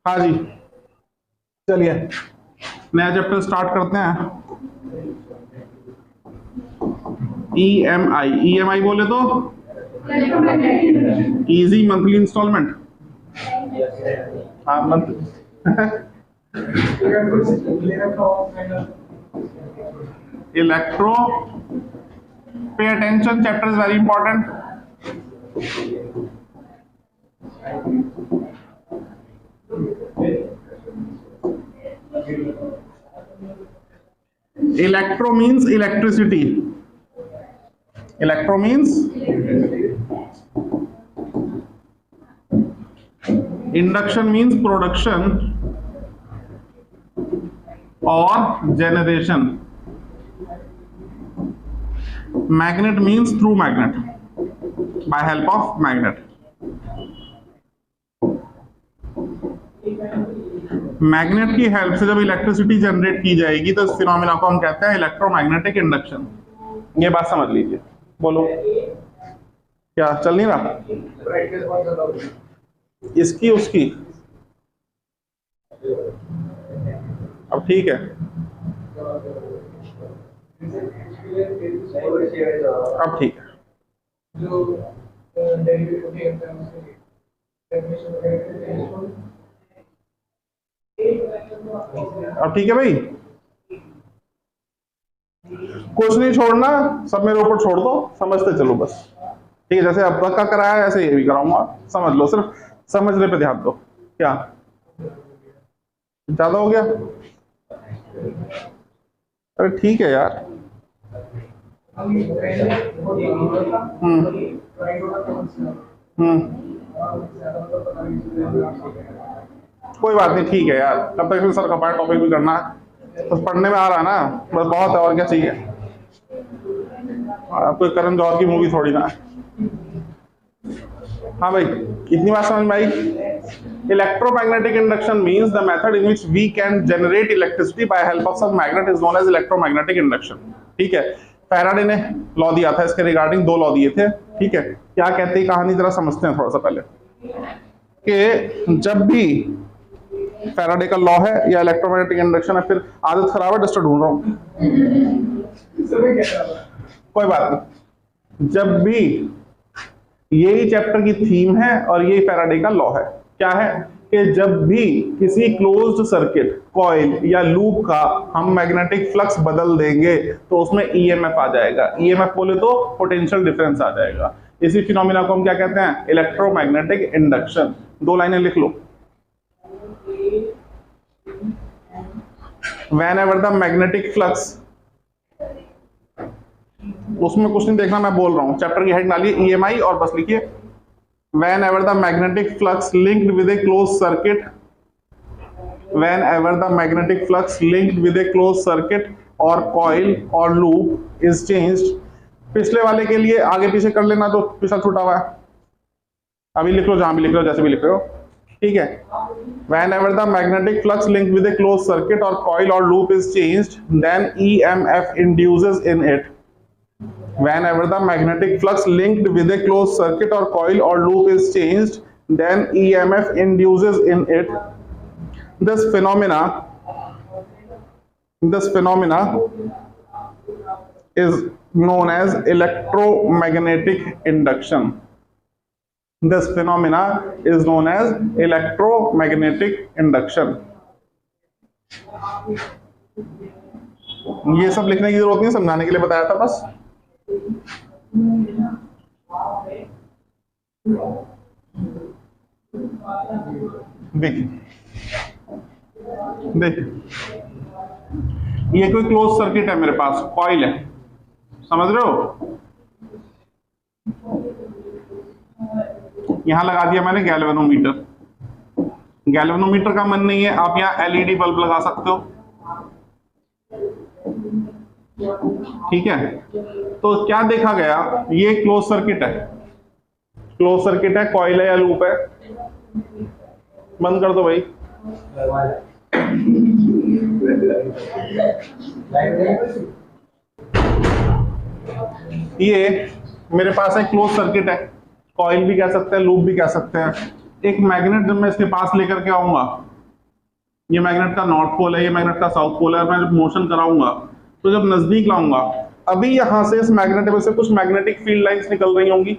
हाँ जी, चलिए नया चैप्टर स्टार्ट करते हैं। ईएमआई बोले तो इजी मंथली इंस्टॉलमेंट। हाँ electro, pay attention, chapter is very important. Electro means electricity, electro means induction means production और generation, magnet means through magnet, by help of magnet. Magnet की help से जब electricity generate की जाएगी तो इस phenomena को हम कहते हैं इलेक्ट्रोमैग्नेटिक इंडक्शन। ये बात समझ लीजिए। बोलो क्या चल नहीं रहा? इसकी उसकी अब ठीक है, अब ठीक है। अब ठीक है भाई, कुछ नहीं छोड़ना, सब मेरे ऊपर छोड़ दो, समझते चलो बस। ठीक है, जैसे अब तक का कराया ऐसे ये भी कराऊंगा, समझ लो, सिर्फ समझने पे ध्यान दो। क्या ज्यादा हो गया? अरे ठीक है यार। कोई बात नहीं, ठीक है यार, तब तक सर का पार्ट टॉपिक भी करना है, बस पढ़ने में आ रहा है ना, बस बहुत है, और क्या चाहिए। कोई करण जौहर की मूवी थोड़ी ना। हाँ भाई, इतनी बात समझ में आई? Electromagnetic induction means the method in which we can generate electricity by help of some magnet is known as electromagnetic induction. ठीक है, फैराडे ने लॉ दिया था इसके रिगार्डिंग, दो लॉ दिए थे। ठीक है, क्या कहते हैं कहानी जरा समझते हैं थोड़ा सा पहले, कि जब भी फैराडे का लॉ है या इलेक्ट्रोमैग्नेटिक इंडक्शन है, फिर आदत खराब है, डिस्टर्ब ढूंढ रहा हूं, कोई बात नहीं। जब भी यही चैप्टर की थीम है और यही फैराडे का लॉ है, क्या है कि जब भी किसी क्लोज्ड सर्किट, कॉइल या लूप का हम मैग्नेटिक फ्लक्स बदल देंगे तो उसमें ईएमएफ आ जाएगा। ईएमएफ बोले तो पोटेंशियल डिफरेंस आ जाएगा। इसी फिनोमिना को हम क्या कहते हैं? Electromagnetic induction. दो लाइनें लिख लो। Whenever the magnetic flux, उसमें कुछ नहीं देखना, मैं बोल रहा हूं, चैप्टर की हेड डालिए ईएमआई और बस लिखिए whenever the magnetic flux linked with a closed circuit, whenever the magnetic flux linked with a closed circuit or coil or loop is changed। पिछले वाले के लिए आगे पीछे कर लेना जो पिछला छूटा हुआ है, अभी लिख लो, जहां भी लिख रहे हो, जैसे भी लिख रहे हो। ठीक है, whenever the magnetic flux linked with a closed circuit or coil or loop is changed, then EMF induces in it। Whenever the magnetic flux linked with a closed circuit or coil or loop is changed, then EMF induces in it। This phenomena is known as electromagnetic induction। This phenomena is known as electromagnetic induction। ये सब लिखने की जरूरत नहीं, समझाने के लिए बताया था बस। देख देख, ये कोई क्लोज सर्किट है, मेरे पास कॉइल है, समझ रहे हो? यहां लगा दिया मैंने गैल्वेनोमीटर। गैल्वेनोमीटर का मन नहीं है, आप यहां एलईडी बल्ब लगा सकते हो। ठीक है, तो क्या देखा गया, ये क्लोज सर्किट है, क्लोज सर्किट है, कॉइल है या लूप है। बंद कर दो भाई। ये मेरे पास एक क्लोज सर्किट है, कॉइल भी कह सकते हैं, लूप भी कह सकते हैं। एक मैग्नेट जब मैं इसके पास लेकर के आऊंगा ये मैग्नेट का नॉर्थ पोल है, ये मैग्नेट का साउथ पोल है। मैं जब मोशन कराऊंगा तो जब नजदीक लाऊंगा, अभी यहां से इस मैग्नेट में से कुछ मैग्नेटिक फील्ड लाइंस निकल रही होंगी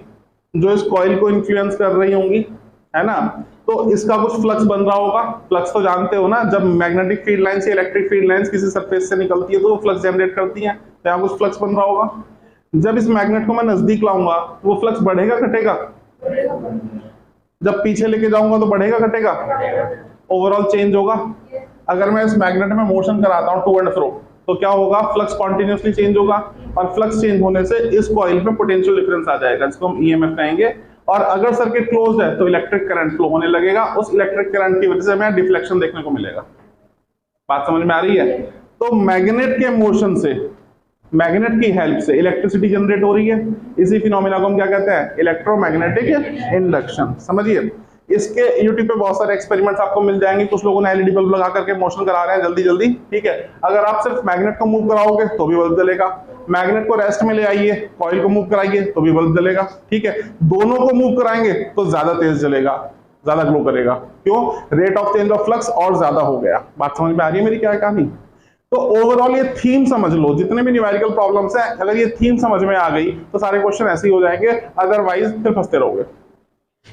जो इस कॉइल को इन्फ्लुएंस कर रही होंगी, है ना। तो इसका कुछ फ्लक्स बन रहा होगा। फ्लक्स तो जानते हो ना, जब मैग्नेटिक फील्ड लाइंस या इलेक्ट्रिक फील्ड लाइंस किसी सरफेस से निकलती है तो वो फ्लक्स जनरेट करती है, तो यहाँ कुछ फ्लक्स बन रहा होगा। जब इस मैग्नेट को मैं नजदीक लाऊंगा वो फ्लक्स बढ़ेगा घटेगा? जब पीछे लेके जाऊंगा तो बढ़ेगा घटेगा? ओवरऑल चेंज होगा। अगर मैं इस मैग्नेट में मोशन कराता हूँ टू एंड फ्रो तो क्या होगा? फ्लक्स कॉन्टिन्यूसली चेंज होगा, और फ्लक्स चेंज होने से इस कॉइल में पोटेंशियल डिफरेंस आ जाएगा जिसको हम ईएमएफ कहेंगे। और अगर सर्किट क्लोज्ड है तो इलेक्ट्रिक करंट फ्लो होने लगेगा, उस इलेक्ट्रिक करंट की वजह से हमें डिफ्लेक्शन देखने को मिलेगा। बात समझ में आ रही है? तो मैग्नेट के मोशन से, मैग्नेट की हेल्प से इलेक्ट्रिसिटी जनरेट हो रही है। इसी फिनोमेना को हम क्या कहते हैं? Electromagnetic induction. समझिए, इसके यूट्यूब पे बहुत सारे एक्सपेरिमेंट्स आपको मिल जाएंगे। कुछ लोगों ने एलईडी बल्ब लगा करके मोशन करा रहे हैं जल्दी जल्दी, ठीक है। अगर आप सिर्फ मैग्नेट को मूव कराओगे तो भी बल्ब जलेगा, मैग्नेट को रेस्ट में ले आइए, कॉइल को मूव कराइए तो भी बल्ब जलेगा, ठीक है। दोनों को मूव कराएंगे तो ज्यादा तेज जलेगा, ज्यादा ग्लो करेगा। क्यों? Rate of change of flux और ज्यादा हो गया। बात समझ में आ रही है मेरी क्या कहानी? तो ओवरऑल ये थीम समझ लो, जितने भी न्यूमेरिकल प्रॉब्लम्स हैं, अगर ये थीम समझ में आ गई तो सारे क्वेश्चन ऐसे ही हो जाएंगे, अदरवाइज फिर फंसते रहोगे।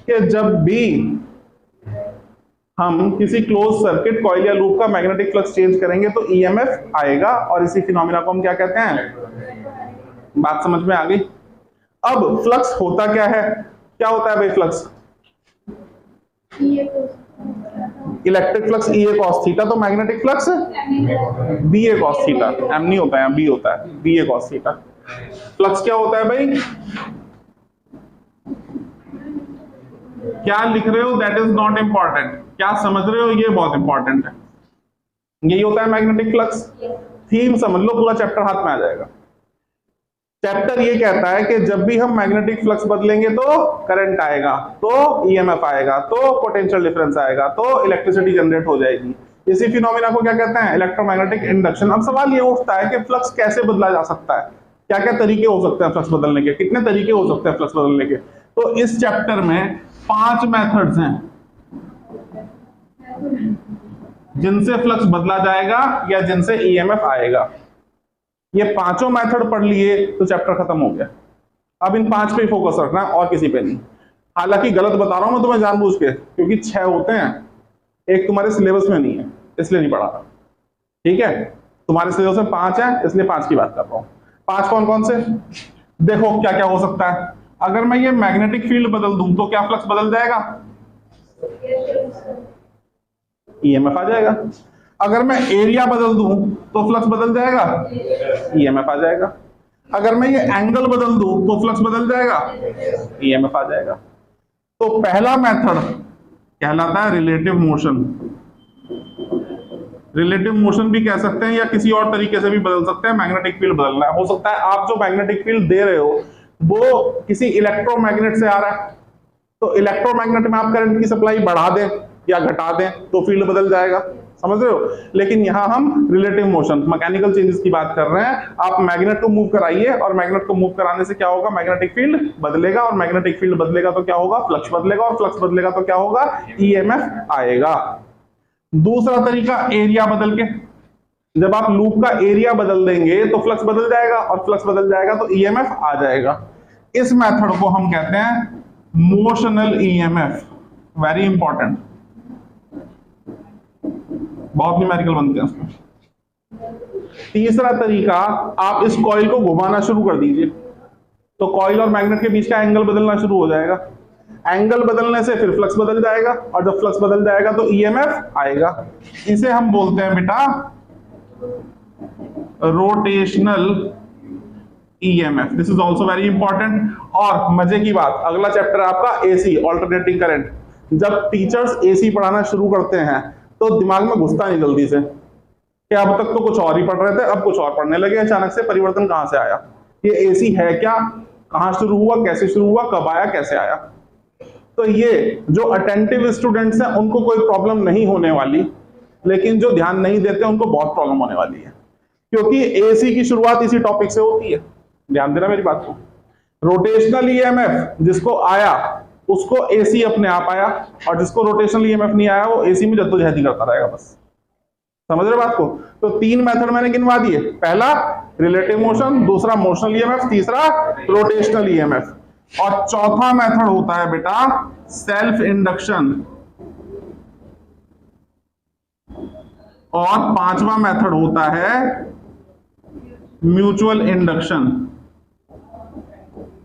कि जब भी हम किसी क्लोज सर्किट कॉइल या लूप का मैग्नेटिक फ्लक्स चेंज करेंगे तो ईएमएफ आएगा, और इसी फिनोमेना को हम क्या कहते हैं? बात समझ में आ गई? अब फ्लक्स होता क्या है? क्या होता है भाई फ्लक्स? इलेक्ट्रिक फ्लक्स ई ए कॉस थीटा, तो मैग्नेटिक फ्लक्स बी ए कॉस थीटा। एम नहीं होता है, बी होता है, बी ए कॉस थीटा। फ्लक्स क्या होता है भाई? क्या लिख रहे हो दैट इज नॉट इंपॉर्टेंट, क्या समझ रहे हो ये बहुत इंपॉर्टेंट है। यही होता है मैग्नेटिक फ्लक्स। थीम समझ लो, पूरा चैप्टर हाथ में आ जाएगा। चैप्टर ये कहता है कि जब भी हम मैग्नेटिक फ्लक्स बदलेंगे तो करंट आएगा, तो ईएमएफ आएगा, तो पोटेंशियल डिफरेंस आएगा, तो इलेक्ट्रिसिटी जनरेट हो जाएगी। इसी फिनोमेना को क्या कहते हैं? Electromagnetic induction. अब सवाल ये उठता है कि फ्लक्स कैसे बदला जा सकता है, क्या क्या तरीके हो सकते हैं फ्लक्स बदलने के, कितने तरीके हो सकते हैं फ्लक्स बदलने के। तो इस चैप्टर में 5 मेथड्स हैं जिनसे फ्लक्स बदला जाएगा या जिनसे ईएमएफ आएगा। ये पांचों मेथड पढ़ लिए तो चैप्टर खत्म हो गया। अब इन 5 पे फोकस रखना और किसी पे नहीं। हालांकि गलत बता रहा हूं मैं तुम्हें जानबूझ के, क्योंकि 6 होते हैं, एक तुम्हारे सिलेबस में नहीं है इसलिए नहीं पढ़ा रहा, ठीक है। तुम्हारे सिलेबस में 5 है इसलिए 5 की बात कर रहा हूं। 5 कौन कौन से? देखो क्या क्या हो सकता है। अगर मैं ये मैग्नेटिक फील्ड बदल दूं तो क्या फ्लक्स बदल जाएगा? ईएमएफ आ जाएगा। अगर मैं एरिया बदल दूं तो फ्लक्स बदल जाएगा, ईएमएफ आ जाएगा। अगर मैं ये एंगल बदल दूं तो फ्लक्स बदल जाएगा, ईएमएफ आ जाएगा। तो पहला मेथड कहलाता है रिलेटिव मोशन। रिलेटिव मोशन भी कह सकते हैं या किसी और तरीके से भी बदल सकते हैं। मैग्नेटिक फील्ड बदलना है, हो सकता है आप जो मैग्नेटिक फील्ड दे रहे हो वो किसी इलेक्ट्रोमैग्नेट से आ रहा है, तो इलेक्ट्रोमैग्नेट में आप करंट की सप्लाई बढ़ा दें या घटा दें तो फील्ड बदल जाएगा, समझ रहे हो। लेकिन यहां हम रिलेटिव मोशन, मैकेनिकल चेंजेस की बात कर रहे हैं। आप मैग्नेट को मूव कराइए और मैग्नेट को मूव कराने से क्या होगा? मैग्नेटिक फील्ड बदलेगा, और मैग्नेटिक फील्ड बदलेगा तो क्या होगा? फ्लक्स बदलेगा, और फ्लक्स बदलेगा तो क्या होगा? ईएमएफ आएगा। दूसरा तरीका एरिया बदल के, जब आप लूप का एरिया बदल देंगे तो फ्लक्स बदल जाएगा, और फ्लक्स बदल जाएगा तो ईएमएफ आ जाएगा। इस मेथड को हम कहते हैं मोशनल ईएमएफ। वेरी इंपॉर्टेंट, बहुत न्यूमेरिकल बनते हैं उसमें। तीसरा तरीका, आप इस कॉइल को घुमाना शुरू कर दीजिए तो कॉइल और मैग्नेट के बीच का एंगल बदलना शुरू हो जाएगा। एंगल बदलने से फिर फ्लक्स बदल जाएगा, और जब फ्लक्स बदल जाएगा तो ईएमएफ आएगा। इसे हम बोलते हैं बेटा rotational EMF. This is also very important. और मजे की बात, अगला चैप्टर आपका एसी, ऑल्टरनेटिंग करंट। जब टीचर्स एसी पढ़ाना शुरू करते हैं तो दिमाग में घुसता नहीं जल्दी से कि अब तक तो कुछ और ही पढ़ रहे थे, अब कुछ और पढ़ने लगे, अचानक से परिवर्तन कहां से आया, ये एसी है क्या, कहां शुरू हुआ, कैसे शुरू हुआ, कब आया, कैसे आया। तो ये जो अटेंटिव स्टूडेंट्स हैं उनको कोई प्रॉब्लम नहीं होने वाली, लेकिन जो ध्यान नहीं देते उनको बहुत प्रॉब्लम होने वाली है, क्योंकि एसी की शुरुआत इसी टॉपिक से होती है। ध्यान देना मेरी बात को। रोटेशनल ईएमएफ जिसको आया उसको एसी अपने आप आया, और जिसको रोटेशनल ईएमएफ नहीं आया वो एसी में जद्दोजहद करता रहेगा बस। समझ रहे बात को? तो 3 मेथड मैंने गिनवा दिए, पहला रिलेटिव मोशन, दूसरा मोशनल ईएमएफ, तीसरा रोटेशनल ईएमएफ, और चौथा मेथड होता है बेटा सेल्फ इंडक्शन, और पांचवा मेथड होता है म्यूचुअल इंडक्शन।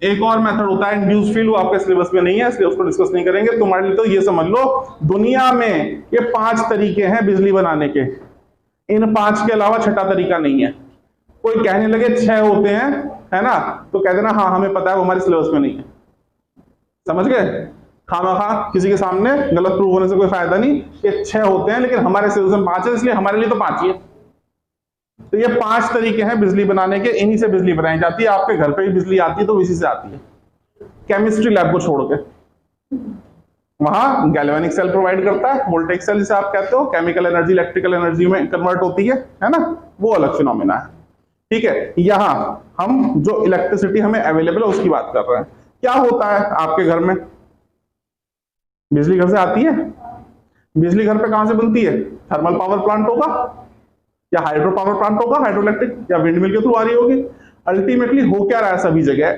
एक और मेथड होता है इंड्यूस फील्ड, वो आपके सिलेबस में नहीं है इसलिए उसको डिस्कस नहीं करेंगे। तुम्हारे लिए तो ये समझ लो दुनिया में ये 5 तरीके हैं बिजली बनाने के, इन 5 के अलावा छठा तरीका नहीं है। कोई कहने लगे 6 होते हैं, है ना, तो कह देना हाँ हमें पता है, वो हमारे सिलेबस में नहीं है। समझ गए? खामखा किसी के सामने गलत प्रूव होने से कोई फायदा नहीं। ये 6 होते हैं लेकिन हमारे सिलेबस में 5 है, इसलिए हमारे लिए तो 5 ही है। तो ये 5 तरीके हैं बिजली बनाने के, इन्हीं से बिजली बनाई जाती है। आपके घर पे भी बिजली आती है तो इसी से आती है, केमिस्ट्री लैब को छोड़ के। वहां गैल्वेनिक सेल प्रोवाइड करता है, वोल्टेज सेल जिसे आप कहते हो, केमिकल एनर्जी इलेक्ट्रिकल एनर्जी में कन्वर्ट होती है ना, वो अलग फिनोमेना है। ठीक है, यहां हम जो इलेक्ट्रिसिटी हमें अवेलेबल है उसकी बात कर रहे हैं। क्या होता है आपके घर में? बिजली घर से आती है। बिजली घर पे कहां से बनती है? थर्मल पावर प्लांट होगा या हाइड्रो पावर प्लांट होगा, हाइड्रो इलेक्ट्रिक, या विंडमिल के थ्रू आ रही होगी। अल्टीमेटली हो क्या रहा है सभी जगह?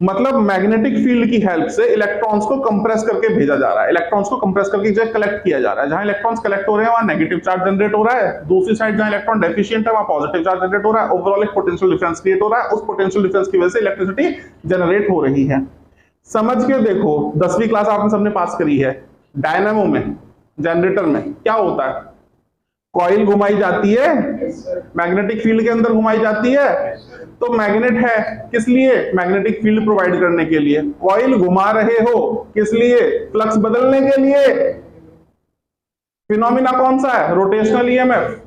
मतलब मैग्नेटिक फील्ड की हेल्प से इलेक्ट्रॉन्स को कंप्रेस करके भेजा जा रहा है, इलेक्ट्रॉन्स को कंप्रेस करके जो कलेक्ट किया जा रहा है। जहां इलेक्ट्रॉन्स कलेक्ट हो रहे हैं वहां नेगेटिव चार्ज जनरेट हो रहा है, दूसरी साइड जहां इलेक्ट्रॉन डेफिशिएंट है वहां पॉजिटिव चार्ज जनरेट हो रहा है। ओवरऑल एक पोटेंशियल डिफरेंस क्रिएट हो रहा है, उस पोटेंशियल डिफरेंस की वजह से इलेक्ट्रिसिटी जनरेट हो रही है। समझ के देखो, 10वीं क्लास आपने सबने पास करी है। डायनामो में, जनरेटर में क्या होता है? कॉइल घुमाई जाती है, मैग्नेटिक फील्ड के अंदर घुमाई जाती है। तो मैग्नेट है किस लिए? मैग्नेटिक फील्ड प्रोवाइड करने के लिए। कॉइल घुमा रहे हो किस लिए? फ्लक्स बदलने के लिए। फिनोमिना कौन सा है? Rotational EMF.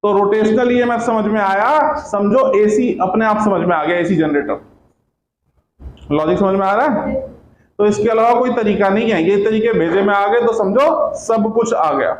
तो रोटेशनल ईएमएफ समझ में आया, समझो एसी अपने आप समझ में आ गया, एसी जनरेटर। लॉजिक समझ में आ रहा है? तो इसके अलावा कोई तरीका नहीं है, ये तरीके भेजे में आ गए तो समझो सब कुछ आ गया।